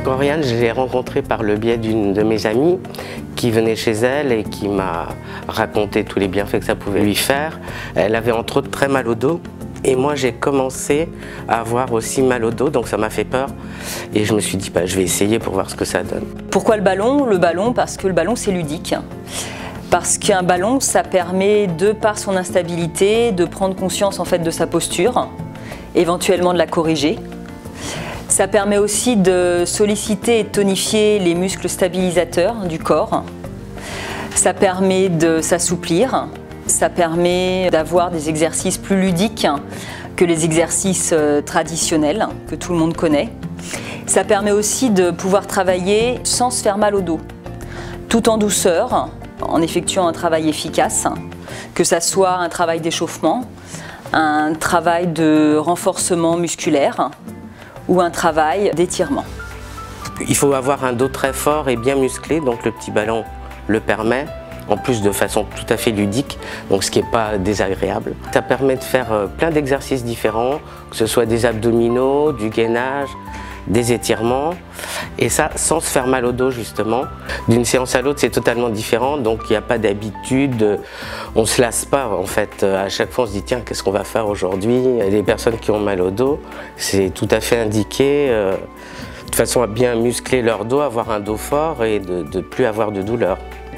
Donc Oriane, je l'ai rencontrée par le biais d'une de mes amies qui venait chez elle et qui m'a raconté tous les bienfaits que ça pouvait lui faire. Elle avait entre autres très mal au dos et moi j'ai commencé à avoir aussi mal au dos, donc ça m'a fait peur et je me suis dit je vais essayer pour voir ce que ça donne. Pourquoi le ballon? Le ballon parce que le ballon c'est ludique. Parce qu'un ballon, ça permet, de par son instabilité, de prendre conscience en fait de sa posture, éventuellement de la corriger. Ça permet aussi de solliciter et de tonifier les muscles stabilisateurs du corps. Ça permet de s'assouplir. Ça permet d'avoir des exercices plus ludiques que les exercices traditionnels que tout le monde connaît. Ça permet aussi de pouvoir travailler sans se faire mal au dos, tout en douceur, en effectuant un travail efficace, que ça soit un travail d'échauffement, un travail de renforcement musculaire ou un travail d'étirement. Il faut avoir un dos très fort et bien musclé, donc le petit ballon le permet, en plus de façon tout à fait ludique, donc ce qui n'est pas désagréable. Ça permet de faire plein d'exercices différents, que ce soit des abdominaux, du gainage, des étirements, et ça sans se faire mal au dos justement. D'une séance à l'autre c'est totalement différent, donc il n'y a pas d'habitude, on se lasse pas en fait. À chaque fois on se dit tiens qu'est-ce qu'on va faire aujourd'hui. Les personnes qui ont mal au dos, c'est tout à fait indiqué de façon à bien muscler leur dos, avoir un dos fort et de ne plus avoir de douleur.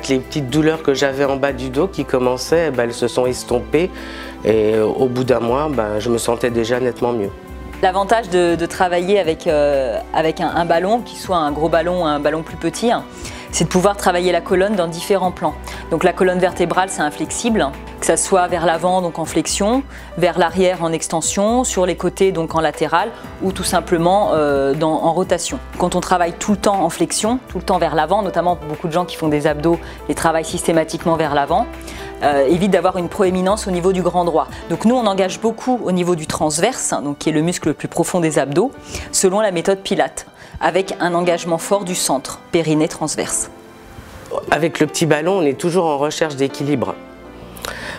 Les petites douleurs que j'avais en bas du dos qui commençaient, elles se sont estompées et au bout d'un mois je me sentais déjà nettement mieux. L'avantage de travailler avec un ballon, qu'il soit un gros ballon ou un ballon plus petit, c'est de pouvoir travailler la colonne dans différents plans. Donc la colonne vertébrale, c'est inflexible, que ça soit vers l'avant, donc en flexion, vers l'arrière en extension, sur les côtés, donc en latéral, ou tout simplement en rotation. Quand on travaille tout le temps en flexion, tout le temps vers l'avant, notamment pour beaucoup de gens qui font des abdos et travaillent systématiquement vers l'avant, évite d'avoir une proéminence au niveau du grand droit. Donc nous on engage beaucoup au niveau du transverse, donc qui est le muscle le plus profond des abdos, selon la méthode Pilates, avec un engagement fort du centre, périnée transverse. Avec le petit ballon, on est toujours en recherche d'équilibre.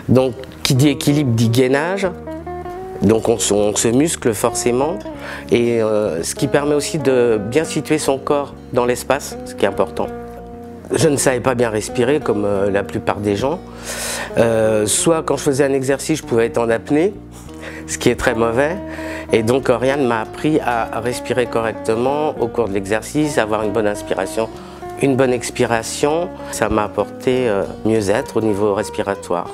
Donc qui dit équilibre dit gainage, donc on se muscle forcément, et ce qui permet aussi de bien situer son corps dans l'espace, ce qui est important. Je ne savais pas bien respirer comme la plupart des gens. Soit quand je faisais un exercice, je pouvais être en apnée, ce qui est très mauvais. Et donc Oriane m'a appris à respirer correctement au cours de l'exercice, avoir une bonne inspiration, une bonne expiration. Ça m'a apporté mieux-être au niveau respiratoire.